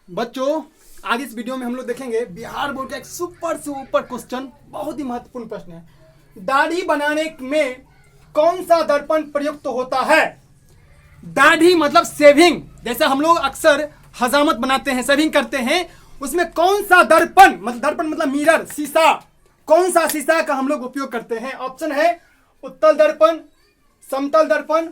बच्चों आज इस वीडियो में हम लोग देखेंगे बिहार बोर्ड का एक सुपर से ऊपर क्वेश्चन, बहुत ही महत्वपूर्ण प्रश्न है। दाढ़ी बनाने में कौन सा दर्पण प्रयुक्त होता है? दाढ़ी मतलब सेविंग, जैसे हम लोग अक्सर हजामत बनाते हैं, सेविंग करते हैं, उसमें कौन सा दर्पण मतलब मिरर, शीशा, कौन सा शीशा का हम लोग उपयोग करते हैं? ऑप्शन है उत्तल दर्पण, समतल दर्पण,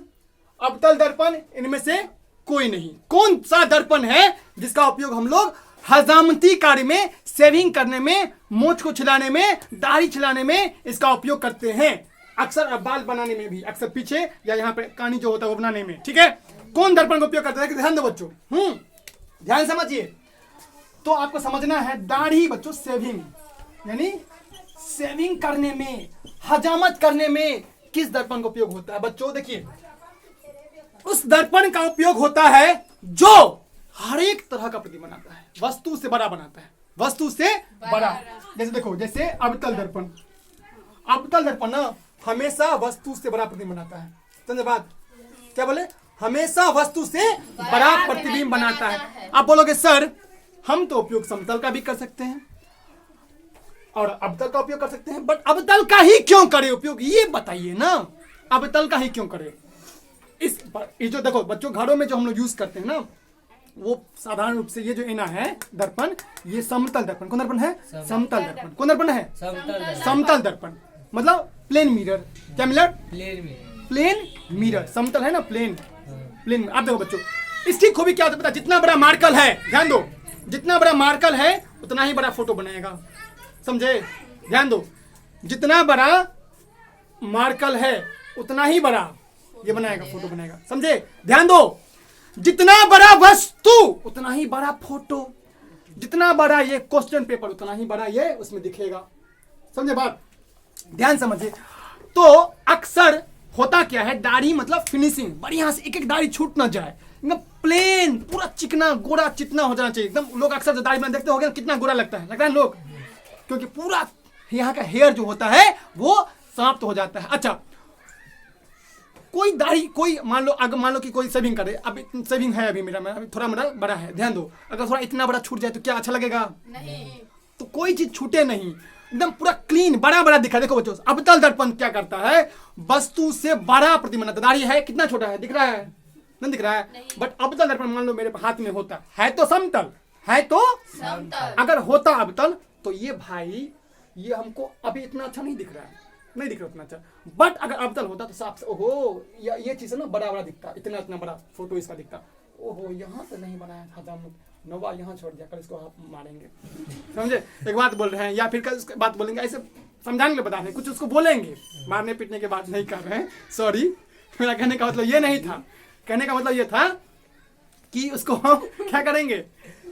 अवतल दर्पण, इनमें से कोई नहीं। कौन सा दर्पण है जिसका उपयोग हम लोग हजामती कार्य में, सेविंग करने में, मोछ को छिलाने में, दाढ़ी छिलाने में इसका उपयोग करते हैं? अक्सर बाल बनाने में भी, अक्सर पीछे या यहाँ पे कानी जो होता है वो बनाने में, ठीक है। कौन दर्पण का उपयोग करते हैं? ध्यान दो बच्चों, ध्यान समझिए। तो आपको समझना है दाढ़ी बच्चों सेविंग, यानी सेविंग करने में, हजामत करने में किस दर्पण का उपयोग होता है? बच्चों देखिए, उस दर्पण का उपयोग होता है जो हर एक तरह का प्रतिबिंब बनाता है, वस्तु से बड़ा बनाता है, वस्तु से बड़ा। जैसे देखो, जैसे अवतल दर्पण, अवतल दर्पण ना हमेशा वस्तु से बड़ा प्रतिबिंब बनाता है। समझे बात? क्या बोले? हमेशा वस्तु से बड़ा प्रतिबिंब बनाता है। आप बोलोगे सर हम तो उपयोग समतल का भी कर सकते हैं और अवतल का उपयोग कर सकते हैं, बट अवतल का ही क्यों करे उपयोग, ये बताइए ना। अवतल का ही क्यों करे? ये जो देखो बच्चों, घरों में जो हम लोग यूज करते हैं ना, वो साधारण रूप से ये जो एना है दर्पण, ये समतल दर्पण। कौन दर्पण है? समतल दर्पण। कौन दर्पण है? समतल दर्पण मतलब प्लेन मिरर। क्या मिरर? Plane mirror. समतल है ना, प्लेन। प्लेन। आप देखो बच्चों, इसकी खूबी क्या होता है पता? जितना बड़ा मार्कल है, ध्यान दो, जितना बड़ा मार्कल है उतना ही बड़ा फोटो बनाएगा। समझे? ध्यान दो, जितना बड़ा मार्कल है उतना ही बड़ा ये बनाएगा, फोटो बनाएगा। समझे? ध्यान दो, जितना बड़ा वस्तु उतना ही बड़ा फोटो, जितना बड़ा ये क्वेश्चन पेपर उतना ही बड़ा ये उसमें दिखेगा। समझे बात? ध्यान समझिए। तो अक्सर होता क्या है, दाढ़ी मतलब फिनिशिंग, बढ़िया से एक एक दाढ़ी छूट ना जाए, प्लेन पूरा चिकना गोरा चिकना हो जाना चाहिए एकदम। लोग अक्सर जो दाढ़ी बना देखते हो कितना गोरा लगता है लोग, क्योंकि पूरा यहाँ का हेयर जो होता है वो समाप्त हो जाता है। अच्छा, कोई दाढ़ी, कोई मान लो कि कोई सेविंग करे, अब सेविंग है अभी मेरा, अभी थोड़ा मेरा बड़ा है, ध्यान दो, अगर थोड़ा इतना बड़ा छूट जाए तो क्या अच्छा लगेगा? नहीं। तो कोई चीज छूटे नहीं, एकदम पूरा क्लीन बड़ा बड़ा दिखा। देखो बच्चों, अवतल दर्पण क्या करता है? वस्तु से बड़ा प्रतिबिंब बनाता है। दाढ़ी है कितना छोटा है, दिख रहा है? नहीं दिख रहा है। बट अवतल दर्पण मान लो मेरे हाथ में होता है तो समतल, है तो समतल। अगर होता अवतल तो ये भाई, ये हमको अभी इतना अच्छा नहीं दिख रहा है, नहीं दिख रहा उतना अच्छा। बट अगर अवतल होता तो साफ से, ओहो ये चीज है ना, बड़ा बड़ा दिखता, इतना इतना बड़ा फोटो इसका दिखता। ओहो यहाँ से नहीं बनाया हजामत, नोवा यहाँ छोड़ दिया, कल इसको आप मारेंगे। समझे? एक बात बोल रहे हैं या फिर कल बात बोलेंगे, ऐसे समझाने के लिए बता रहे हैं, कुछ उसको बोलेंगे, मारने पीटने के बात नहीं कर रहे हैं। सॉरी, मेरा कहने का मतलब ये नहीं था। कहने का मतलब ये था कि उसको हम क्या करेंगे,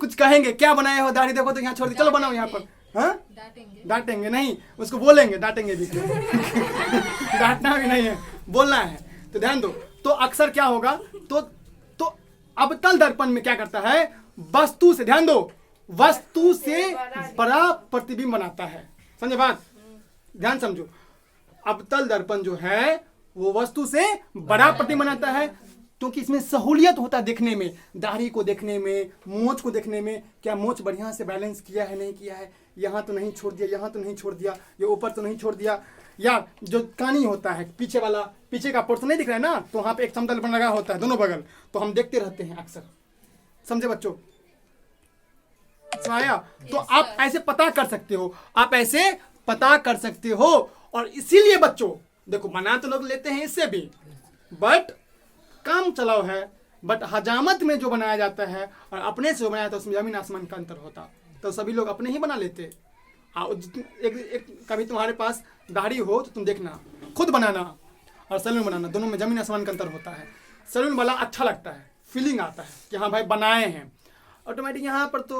कुछ कहेंगे, क्या बनाए हो दाढ़ी, देखो तो यहाँ छोड़ दी, चलो बनाओ यहाँ पर। हाँ, डांटेंगे नहीं, उसको बोलेंगे, डांटेंगे भी डांटना भी नहीं है, बोलना है। तो ध्यान दो, तो अक्सर क्या होगा, तो अवतल दर्पण में क्या करता है? वस्तु से, ध्यान दो, वस्तु से बड़ा प्रतिबिंब बनाता है। समझे बात? ध्यान समझो, अवतल दर्पण जो है वो वस्तु से बड़ा प्रतिबिंब बनाता है, क्योंकि इसमें सहूलियत होता है देखने में, दाढ़ी को देखने में, मोछ को देखने में, क्या मोछ बढ़िया से बैलेंस किया है नहीं किया है, यहाँ तो नहीं छोड़ दिया, यहाँ तो नहीं छोड़ दिया, ये ऊपर तो नहीं छोड़ दिया, या जो कानी होता है पीछे वाला, पीछे का पोर्शन नहीं दिख रहा है ना, तो वहाँ पे एक समतल दर्पण लगा होता है दोनों बगल, तो हम देखते रहते हैं अक्सर। समझे बच्चों? आया? तो आप ऐसे पता कर सकते हो, आप ऐसे पता कर सकते हो। और इसीलिए बच्चों देखो, बना तो लोग लेते हैं इससे भी, बट काम चलाओ है, बट हजामत में जो बनाया जाता है और अपने से बनाया जाता है उसमें जमीन आसमान का अंतर होता, तो सभी लोग अपने ही बना लेते। एक कभी तुम्हारे पास दाढ़ी हो तो तुम देखना, खुद बनाना और सैलून बनाना, दोनों में जमीन आसमान का अंतर होता है। सैलून वाला अच्छा लगता है, फीलिंग आता है कि हाँ भाई बनाए हैं, ऑटोमेटिक यहाँ पर तो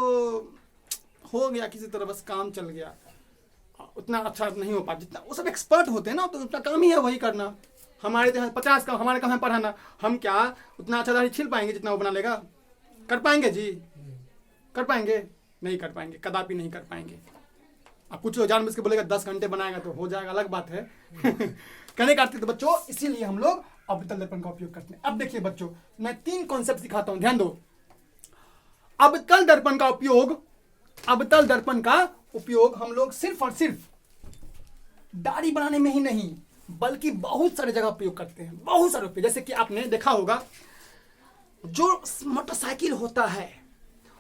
हो गया किसी तरह, बस काम चल गया, उतना अच्छा नहीं हो पाता जितना वो सब एक्सपर्ट होते हैं ना, तो उतना काम ही है वही करना। हमारे 50 का हमारे काम है पढ़ाना, हम क्या उतना अच्छा दाढ़ी छिल पाएंगे जितना वो बना लेगा? कर पाएंगे जी? कर पाएंगे? नहीं कर पाएंगे, कदापि नहीं कर पाएंगे। अब कुछ जानबूझ के बोलेगा 10 घंटे बनाएगा तो हो जाएगा, अलग बात है। कहने का अर्थ तो बच्चों, इसीलिए हम लोग अवतल दर्पण का उपयोग करते हैं। अब देखिए बच्चों, मैं 3 कॉन्सेप्ट सिखाता हूं, ध्यान दो। अवतल दर्पण का उपयोग हम लोग सिर्फ और सिर्फ दाढ़ी बनाने में ही नहीं बल्कि बहुत सारे जगह उपयोग करते हैं, बहुत सारे उपयोग। जैसे कि आपने देखा होगा जो मोटरसाइकिल होता है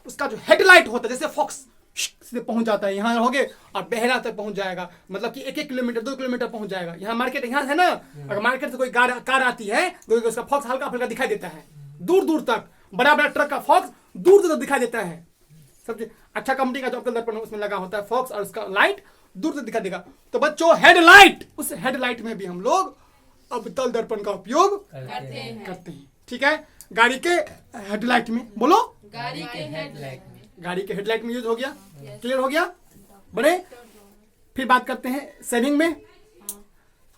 उसका जो हेडलाइट होता है, जैसे फॉक्स सीधे पहुंच जाता है, यहाँ रहोगे और बेहरा तक पहुंच जाएगा, मतलब कि 1-1 किलोमीटर 2 किलोमीटर पहुंच जाएगा। यहाँ मार्केट यहाँ है ना, अगर मार्केट से कोई कार आती है तो उसका फॉक्स हल्का फुल्का दिखाई देता है, दूर दूर तक बड़ा बड़ा ट्रक का फॉक्स दूर दूर तक दिखाई देता है। सबसे अच्छा कंपनी का जो अवतल दर्पण उसमें लगा होता है फॉक्स, और उसका लाइट दूर तक दिखा देगा। तो बच्चों हेडलाइट, उस हेडलाइट में भी हम लोग अवतल दर्पण का उपयोग करते हैं। ठीक है, गाड़ी के हेडलाइट में, बोलो गाड़ी के हेडलाइट में, गाड़ी के हेडलाइट में यूज हो गया, क्लियर हो गया बड़े। फिर बात करते हैं सेविंग में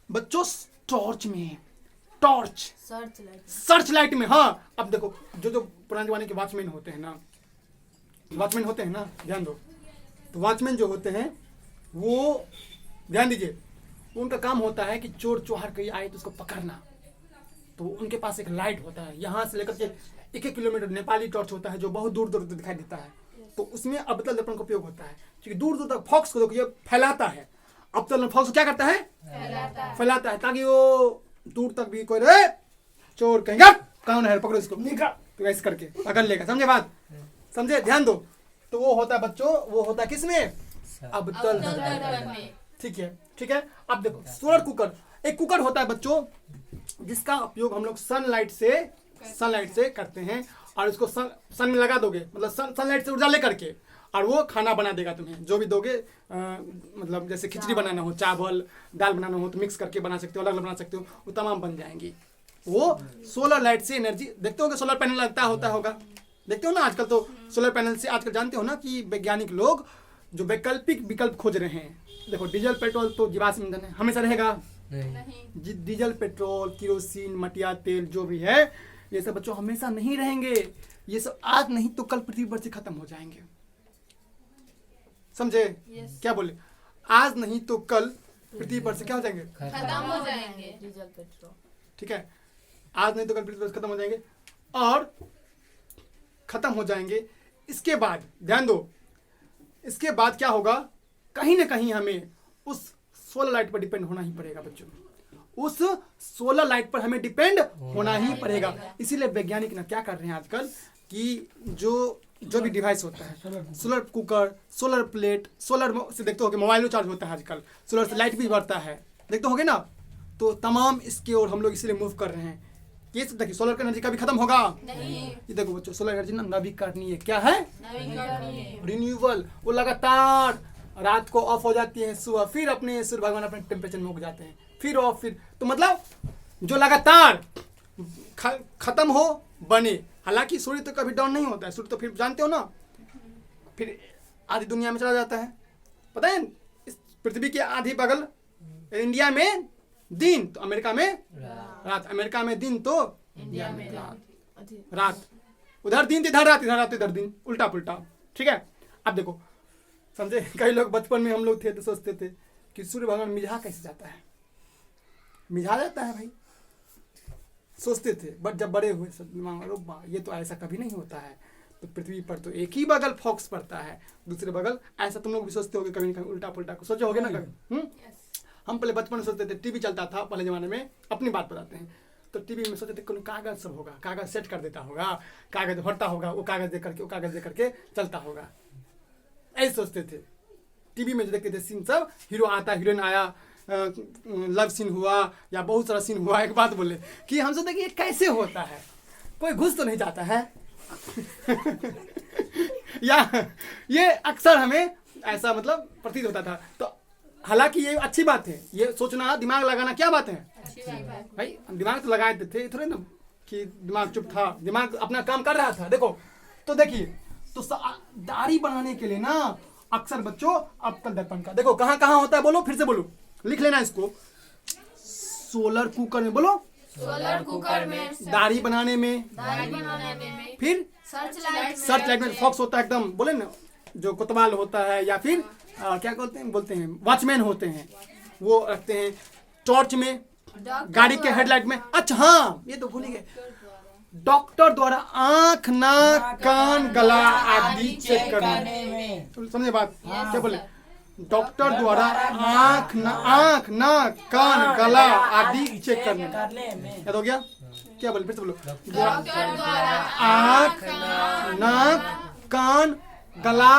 बच्चों, टॉर्च में, टॉर्च सर्च लाइट में। हाँ, अब देखो जो पुराने जमाने के वॉचमैन होते हैं ना, ध्यान दो, तो वॉचमैन जो होते हैं वो ध्यान दीजिए, उनका काम होता है कि चोर चोहार कहीं आए तो उसको पकड़ना। तो उनके पास एक लाइट होता है, यहाँ से लेकर के 1-1 किलोमीटर नेपाली टॉर्च होता है जो बहुत दूर दूर तक दिखाई देता है। तो उसमें अवतल दर्पण का उपयोग होता है क्योंकि दूर दूर तक फॉक्स को ये फैलाता है। अवतल फॉक्स क्या करता है? फैलाता है ताकि वो दूर तक भी कोई रहे चोर कहेंगे कौन है पकड़ो इसको, तो ऐसे करके पकड़ लेगा। समझे बात? समझे? ध्यान दो। तो वो होता है बच्चों, वो होता है किसमें? अवतल दर्पण में। ठीक है। अब देखो सोलर कुकर, एक कुकर होता है बच्चों जिसका उपयोग हम लोग सनलाइट से करते हैं, और इसको सन में लगा दोगे, मतलब सनलाइट से ऊर्जा लेकर के, और वो खाना बना देगा तुम्हें जो भी दोगे। मतलब जैसे खिचड़ी बनाना हो, चावल दाल बनाना हो तो मिक्स करके बना सकते हो, अलग अलग बना सकते हो, वो तमाम बन जाएंगी। वो सोलर लाइट से एनर्जी, देखते हो कि सोलर पैनल लगता होगा, देखते हो ना आजकल। तो सोलर पैनल से आजकल जानते हो ना कि वैज्ञानिक लोग जो वैकल्पिक विकल्प खोज रहे हैं। देखो डीजल पेट्रोल तो जीवाश्म ईंधन है, हमेशा रहेगा नहीं। डीजल पेट्रोल किरोसिन मटिया तेल जो भी है ये सब बच्चों हमेशा नहीं रहेंगे, ये सब आज नहीं तो कल पृथ्वी पर से खत्म हो जाएंगे। समझे? क्या बोले? आज नहीं तो कल पृथ्वी पर से क्या हो जाएंगे? खत्म हो जाएंगे डीजल पेट्रोल। ठीक है, आज नहीं तो कल पृथ्वी पर से खत्म हो जाएंगे, और खत्म हो जाएंगे। इसके बाद ध्यान दो, इसके बाद क्या होगा? कहीं ना कहीं हमें उस सोलर लाइट पर डिपेंड होना ही पड़ेगा बच्चों, उस सोलर लाइट पर हमें डिपेंड होना ही पड़ेगा। इसीलिए वैज्ञानिक ना क्या कर रहे हैं आजकल कि जो भी डिवाइस होता है, solar cooker, solar plate, solar से देखते हो कि मोबाइल चार्ज होता है आजकल, सोलर से लाइट भी बढ़ता है, देखते होगे ना। तो तमाम इसके और हम लोग इसलिए मूव कर रहे हैं कि देखिए सोलर का एनर्जी कभी खत्म होगा नहीं। ये देखो बच्चों, सोलर एनर्जी ना नवीकरणीय, क्या है? रिन्यूएबल। वो लगातार रात को ऑफ हो जाती है, सुबह फिर अपने सूर्य भगवान अपने टेम्परेचर में उग जाते हैं, फिर ऑफ, फिर तो मतलब जो लगातार खत्म हो बने। हालांकि सूर्य तो कभी डाउन नहीं होता है, सूर्य तो फिर जानते हो ना फिर आधी दुनिया में चला जाता है। पता है इस पृथ्वी के आधी बगल इंडिया में दिन तो अमेरिका में रात, अमेरिका में दिन तो इंडिया में रात, उधर दिन तो इधर रात, इधर रात इधर दिन, उल्टा पुल्टा। ठीक है, अब देखो समझे, कई लोग बचपन में हम लोग थे तो सोचते थे कि सूर्य भगवान मिझा कैसे जाता है, मिझा जाता है भाई, सोचते थे। बट जब बड़े हुए सब दिमाग ये तो ऐसा कभी नहीं होता है। तो पृथ्वी पर तो एक ही बगल फॉक्स पड़ता है, दूसरे बगल ऐसा तुम लोग भी सोचते होगे कभी ना कभी, उल्टा पुल्टा सोचे होगे ना कभी। हम पहले बचपन में सोचते थे, टीवी चलता था पहले जमाने में, अपनी बात बताते हैं, तो टीवी में सोचते थे कोई कागज सब होगा, कागज सेट कर देता होगा, कागज भरता होगा, वो कागज दे करके चलता होगा, ऐसे सोचते थे। टीवी में जो देखते थे सीन सब, हीरो आता, हीरोइन आया, लव सीन हुआ या बहुत सारा सीन हुआ, एक बात बोले कि हम सोचते कि ये कैसे होता है, कोई घुस तो नहीं जाता है या ये अक्सर हमें ऐसा मतलब प्रतीत होता था। तो हालांकि ये अच्छी बात है, ये सोचना दिमाग लगाना क्या बात है भाई, दिमाग तो लगाए थे, थोड़े ना कि दिमाग चुप था, दिमाग अपना काम कर रहा था। देखो तो देखिए, तो दाढ़ी बनाने के लिए ना अक्सर बच्चों अवतल दर्पण का देखो कहाँ कहाँ होता है, बोलो फिर से बोलो, लिख लेना इसको। सोलर कुकर में, बोलो सोलर कुकर में, दाढ़ी बनाने में, फिर सर्च लाइट में फॉक्स होता है एकदम, बोले ना जो कोतवाल होता है, या फिर क्या बोलते हैं वॉचमैन होते हैं, वो रखते हैं। टॉर्च में, गाड़ी के हेडलाइट में। अच्छा हाँ, ये तो भूल ही गए, डॉक्टर द्वारा आंख, नाक, कान, गला आदि चेक करने में। तो समझे बात? हाँ, क्या बोले? डॉक्टर द्वारा आंख, नाक, कान, गला आदि चेक करने में। याद हो गया? क्या बोले? फिर से बोलो। डॉक्टर द्वारा आंख, नाक, कान, गला,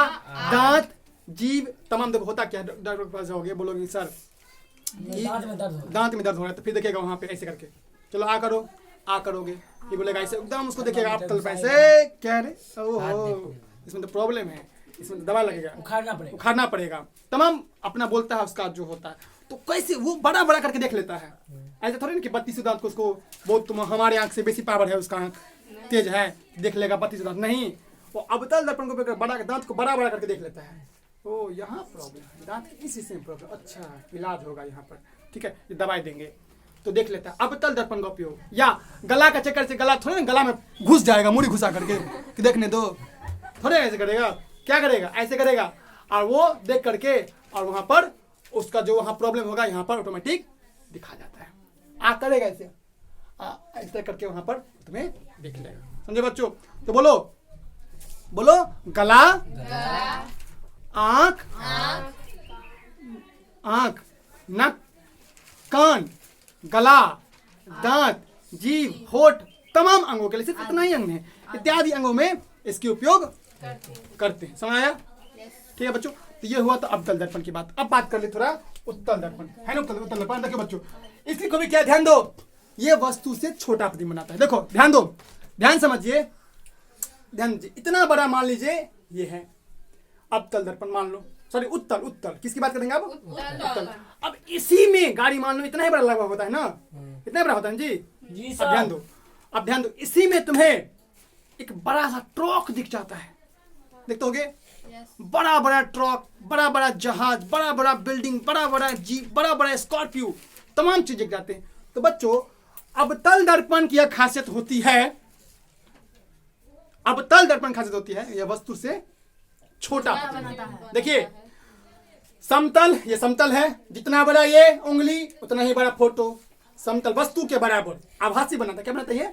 दांत, जीभ, तमाम। देखो होता क्या है, डॉक्टर के पास जाओगे, बोलोगे सर दांत में दर्द हो रहा है, तो फिर देखिएगा वहां पे ऐसे करके, चलो आ करो, आ करोगे, ये बोलेगा ऐसे, एकदम उसको देखिएगा आप तल पैसे क्या रे, ओहो इसमें तो प्रॉब्लम है, इसमें तो दवा लगेगा, उखाड़ना पड़ेगा, तमाम अपना बोलता है उसका जो होता है। तो कैसे वो बड़ा बड़ा करके देख लेता है, ऐसा थोड़ी ना कि 32 दांत को उसको बहुत हमारे आंख से बेसी पावर है, उसका आंख तेज है, देख लेगा 32 दांत, नहीं, वो अवतल दर्पण को बड़ा दांत को बड़ा बड़ा करके देख लेता है। ओ यहाँ प्रॉब्लम है, दांत की इसी से प्रॉब्लम, अच्छा इलाज होगा यहाँ पर, ठीक है, ये दवाई देंगे तो देख लेता है। अवतल दर्पण का उपयोग, या गला का चक्कर से, गला थोड़ा ना गला में घुस जाएगा, मुड़ी घुसा करके कि देखने दो, थोड़े ऐसे करेगा, क्या करेगा, ऐसे करेगा, और वो देख करके और वहां पर उसका जो वहां प्रॉब्लम होगा यहाँ पर ऑटोमेटिक दिखा जाता है। आ करेगा ऐसे, ऐसे करके वहां पर तुम्हें दिख लेगा, समझे बच्चों? तो बोलो बोलो, गला, आंख, आंख, नाक, कान, गला, दांत, जीभ, होठ, तमाम अंगों के लिए, सिर्फ इतना ही अंग है, इत्यादि अंगों में इसके उपयोग करते हैं। समझ आया? ठीक है बच्चों, तो ये हुआ तो अवतल दर्पण की बात। अब बात कर ले थोड़ा उत्तल दर्पण, है ना? उत्तल दर्पण देखिए बच्चों, इसकी को भी क्या ध्यान दो, ये वस्तु से छोटा प्रतिबिंब बनाता है। देखो ध्यान दो, ध्यान समझिए, ध्यान दीजिए, इतना बड़ा मान लीजिए ये है अवतल दर्पण, मान लो, सॉरी उत्तल, उत्तल किसकी बात करेंगे अब? उत्तल। अब इसी में गाड़ी मान लो इतना ही बड़ा लगा होता है ना, इतना बड़ा होता है जी। अब ध्यान दो, अब ध्यान दो, इसी में तुम्हें एक बड़ा सा ट्रक दिख जाता है, देखते होगे, बड़ा बड़ा ट्रक, बड़ा बड़ा जहाज, बड़ा बड़ा बिल्डिंग, बड़ा बड़ा जीप, बड़ा बड़ा स्कॉर्पियो, तमाम चीज दिख जाते हैं। तो बच्चों अवतल दर्पण की यह खासियत होती है, अवतल दर्पण खासियत होती है, यह वस्तु से छोटा देखिए, समतल, ये समतल है, जितना बड़ा ये उंगली उतना ही बड़ा फोटो, समतल वस्तु के बराबर आभासी बनाता है। क्या बनाता है ये?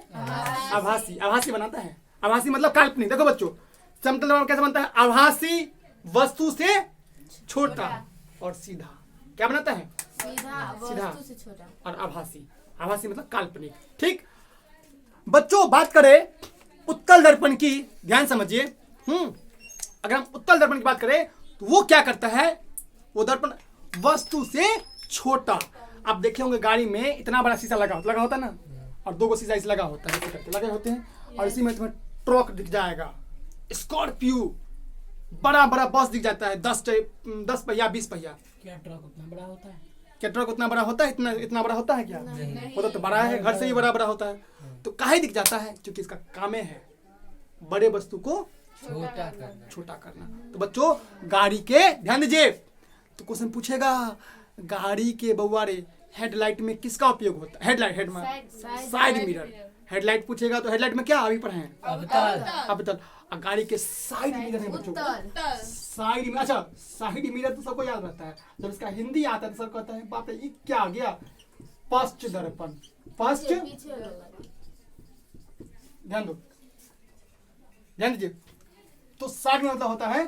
आभासी, आभासी बनाता है, आभासी मतलब काल्पनिक। देखो बच्चों, समतल दर्पण कैसे बनता है? आभासी वस्तु से छोटा और सीधा, क्या बनाता है? सीधा वस्तु से छोटा और आभासी, आभासी मतलब काल्पनिक। ठीक बच्चों, बात करें उत्तल दर्पण की, ध्यान समझिए। अगर हम उत्तल दर्पण की बात करें तो वो क्या करता है, वो दर्पण वस्तु से छोटा। आप देखे होंगे गाड़ी में इतना बड़ा शीशा लगा होता ना, और 2 शीशा इस लगा होता है, ऐसे करके लगे होते हैं, और इसी में तुम्हें ट्रक दिख जाएगा, स्कॉर्पियो, बड़ा बड़ा बस दिख जाता है, 10 पहिया 20 पहिया। क्या ट्रक उतना बड़ा होता है? क्या ट्रक उतना बड़ा होता है? इतना बड़ा होता है क्या? होता तो बड़ा है, घर से ही बड़ा बड़ा होता है। तो काहे दिख जाता है? क्योंकि इसका काम है बड़े वस्तु को छोटा करना। तो बच्चों गाड़ी के, ध्यान दीजिए, तो क्वेश्चन पूछेगा गाड़ी के बउआ रे हेडलाइट में किसका उपयोग होता है? हेडलाइट, हेड में साइड मिरर, हेडलाइट पूछेगा तो हेडलाइट में क्या अभी पढ़े हैं? अवतल। और गाड़ी के साइड मिरर है बच्चों, साइड में, अच्छा साइड मिरर तो सबको याद रहता है, जब इसका हिंदी आता है तो सब कहता है बाप रे ये क्या आ गया? पश्च दर्पण, पश्च, ध्यान दो, ध्यान दीजिए, तो साइड में मतलब होता है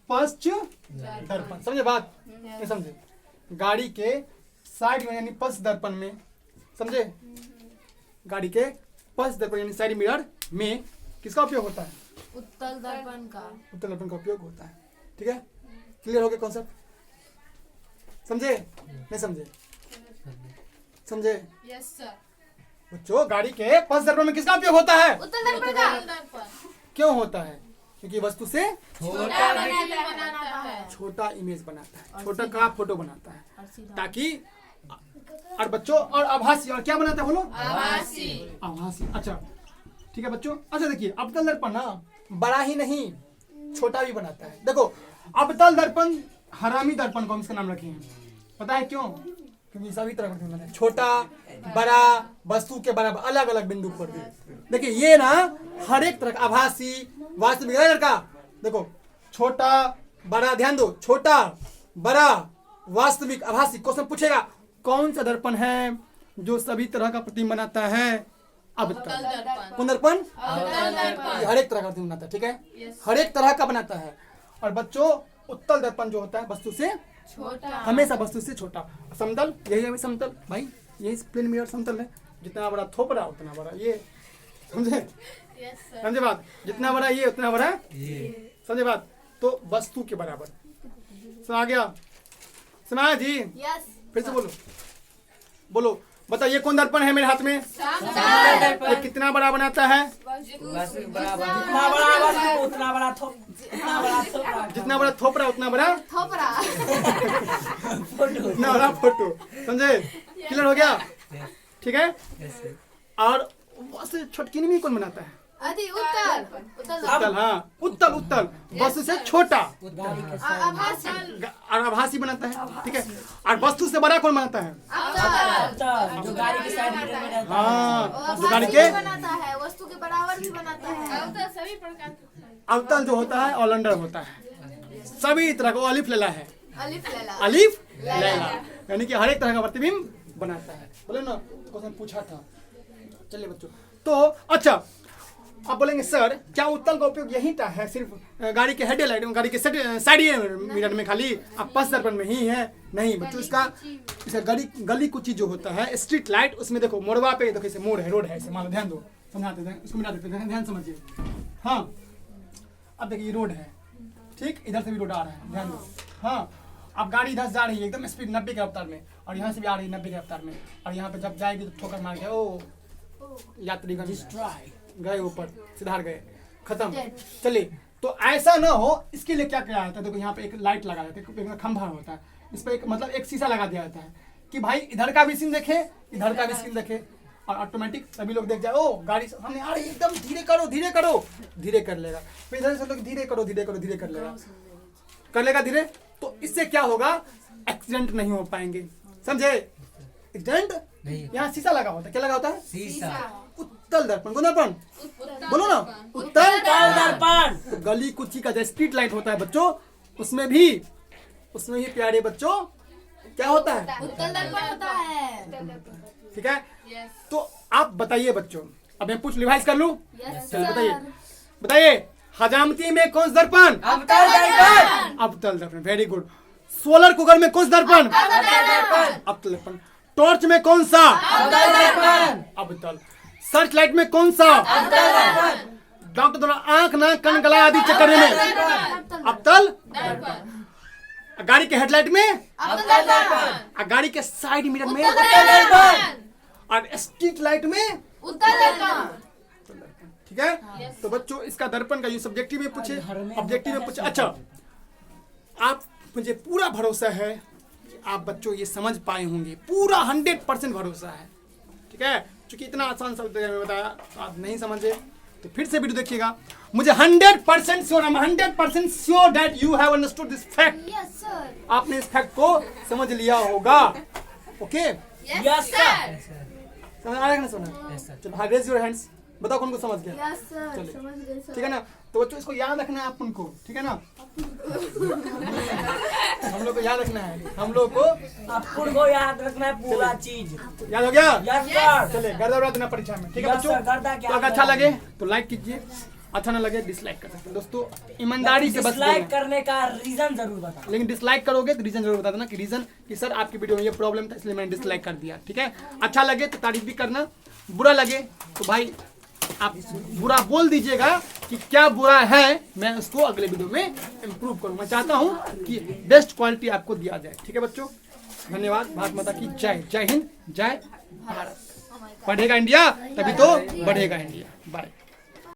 पश्च दर्पण, समझे बात? ये समझे, गाड़ी के साइड में यानी पश्च दर्पण में, समझे, गाड़ी के पश्च दर्पण यानी साइड मिरर में किसका उपयोग होता है? उत्तल दर्पण का, उत्तल दर्पण का उपयोग होता है। ठीक है, क्लियर हो गया कॉन्सेप्ट? समझे नहीं समझे? समझे? Yes sir. बच्चों गाड़ी के पश्च दर्पण में किसका उपयोग होता है? उत्तल दर्पण का क्यों होता है? क्योंकि वस्तु से बनाता है, छोटा इमेज बनाता है, छोटा का फोटो बनाता है, और सीधा ताकि, और बच्चों और आभासी, और क्या बनाता है बोलो? आभासी। आभासी, अच्छा ठीक है बच्चों। अच्छा देखिए, अवतल दर्पण ना बड़ा ही नहीं छोटा भी बनाता है। देखो अवतल दर्पण हरामी दर्पण को हम इसका नाम रखे हैं, पता है क्यों? क्योंकि सभी तरह का दर्पण है, छोटा बड़ा वस्तु के बराबर अलग अलग बिंदु पर। देखिए ये ना हर एक तरह का आभासी वास्तविक लड़का, देखो छोटा बड़ा, ध्यान दो, छोटा बड़ा वास्तविक आभासी। क्वेश्चन पूछेगा कौन सा दर्पण है जो सभी तरह का प्रतिबिंब बनाता है? अवतल। दर्पण। कौन दर्पण? अवतल दर्पण। ये हर एक तरह का दर्पण बनाता है, ठीक है, Yes. हर एक तरह का बनाता है। और बच्चों उत्तल दर्पण जो होता है वस्तु से छोटा। हमेशा वस्तु से छोटा। समतल यही है समतल भाई, यही प्लेन मिरर समतल है। जितना बड़ा थोपड़ा उतना बड़ा ये, समझे? Yes, sir. समझे बात? जितना बड़ा ये उतना बड़ा समझे बात? तो वस्तु के बराबर। सुना गया? सुना जी? Yes. फिर से बोलो, बोलो, बताओ ये कौन दर्पण है मेरे हाथ में? समतल। ये कितना बड़ा बनाता है? जितना बड़ा वस्तु उतना बड़ा थोप, जितना बड़ा थोप जितना बड़ा थोपड़ा उतना बड़ा थोपड़ा। उतना बड़ा फोटो। समझे? क्लियर हो गया? ठीक है। और वस्तु छोटकी में कौन बनाता है? अति उत्तर। उत्तर। उत्तल, हाँ, उत्तल उत्तल वस्तु से छोटा आभासी। और आभासी बनाता है, ठीक है। और वस्तु से बड़ा कौन बनाता है? अवतल। जो गाड़ी के साइड मिरर में रहता है। हाँ, जो गाड़ी के बनाता है, वस्तु के बराबर भी बनाता है। अवतल सभी प्रकार के। अवतल जो होता है ऑलराउंडर होता है, सभी तरह का। अलिफ लैला है, अलिफ लैला। अलिफ लैला, यानी कि हर एक तरह का प्रतिबिंब बनाता है। बोले ना, क्वेश्चन पूछा था। चलिए बच्चों, तो अच्छा आप बोलेंगे सर क्या उत्तल का उपयोग यही था है सिर्फ गाड़ी के हेडलाइट, गाड़ी के साइड मिरर में खाली, आप पथ दर्पण में ही है? नहीं बच्चों, इसका गली कुची जो होता है स्ट्रीट लाइट, उसमें देखो मोड़वा पे देखो इसे मोड़ है, रोड है, इसे मान लो, ध्यान दो, समझाते हैं, इसको मिला देते हैं, ध्यान समझिए। हाँ, अब देखिए ये रोड है, ठीक, इधर से भी रोड आ रहा है, ध्यान दो। हाँ, अब गाड़ी इधर जा रही है एकदम स्पीड 90 के रफ्तार में, और यहाँ से भी आ रही है 90 के रफ्तार में, और यहाँ पे जब जाएगी तो ठोकर मार के ओ यात्रीगण गए ऊपर, सिधार गए, खत्म। चलिए, तो ऐसा ना हो इसके लिए क्या किया जाता है? देखो यहाँ पे एक लाइट लगा जाता है, एक खंभा होता है, इस पर एक मतलब एक शीशा लगा दिया जाता है कि भाई इधर का भी सीन देखे, इधर का भी सीन देखे, और ऑटोमेटिक सभी लोग देख जाए, ओ गाड़ी हमने आ रही, एकदम धीरे करो, धीरे करो, धीरे कर लेगा। फिर इधर से लोग धीरे करो, धीरे करो, धीरे कर लेगा, कर लेगा धीरे। तो इससे क्या होगा? एक्सीडेंट नहीं हो पाएंगे, समझे? एक्सीडेंट नहीं। यहाँ शीशा लगा होता है, क्या लगा होता है? शीशा। उत्तल दर्पण, कौन दर्पण? बोलो ना, उत्तल दर्पण। तो गली कुची का जो स्ट्रीट लाइट होता है बच्चों, उसमें भी प्यारे बच्चों क्या होता है? उत्तल दर्पण होता है। ठीक है। Yes. तो आप बताइए बच्चों, अब मैं पूछ रिवाइज कर लूं? Yes, चलो sir. बताइए, बताइए हजामती में कौन सा दर्पण? अवतल दर्पण। अवतल दर्पण, वेरी गुड। सोलर कुकर में कौन सा दर्पण? अवतल दर्पण। टॉर्च में कौन सा? अवतल दर्पण। अवतल। सर्च लाइट में कौन सा? अवतल दर्पण। डॉक्टर द्वारा आंख नाक कान गला आदि चेक करने में अवतल दर्पण। गाड़ी के हेडलाइट में अवतल दर्पण। और गाड़ी के साइड मिरर में उत्तल दर्पण। और स्ट्रीट लाइट में उत्तल दर्पण। ठीक है। तो बच्चों इसका दर्पण का ये सब्जेक्टिव में पूछे, ऑब्जेक्टिव में पूछे। अच्छा, आप मुझे पूरा भरोसा है कि आप बच्चों ये समझ पाए होंगे, पूरा 100% भरोसा है, ठीक है। क्योंकि इतना आसान शब्द में बताया, आप नहीं समझे तो फिर से वीडियो देखिएगा। मुझे 100% sure, 100% sure that you have understood this fact. Yes, sir. आपने इस फैक्ट को समझ लिया होगा। Okay, Yes, sir. समझ आ रहा है ना? सुना? चलो हाँ, रेज योर हैंड्स, बताओ कौन को समझ गया? Yes, sir. चलिए। समझ गए सर। ठीक है ना। तो बच्चों इसको याद रखना है अपन को, ठीक है ना। हम लोग को याद रखना है, हम लोग को आपको याद रखना है पूरा चीज। याद हो गया? Yes, sir. चलिए गर्दा उड़ा देना परीक्षा में, ठीक है Yes, बच्चों। sir, गर्दा क्या तो अगर अच्छा लगे तो लाइक कीजिए, अच्छा ना लगे डिसलाइक कर सकते हैं। दोस्तों ईमानदारी से बस डिसलाइक बोलना। करने का रीजन जरूर बताओ। लेकिन डिसलाइक करोगे तो रीजन जरूर बता देना कि रीजन कि सर आपकी वीडियो में ये प्रॉब्लम था इसलिए मैंने डिसलाइक कर दिया, ठीक है। अच्छा लगे तो तारीफ भी करना, बुरा लगे तो भाई आप बुरा बोल दीजिएगा कि क्या बुरा है, मैं उसको अगले वीडियो में इम्प्रूव करूँ। मैं चाहता हूँ कि बेस्ट क्वालिटी आपको दिया जाए, ठीक है बच्चों। धन्यवाद। भारत माता की जय। जय हिंद, जय भारत। पढ़ेगा इंडिया तभी तो बढ़ेगा इंडिया। बाय।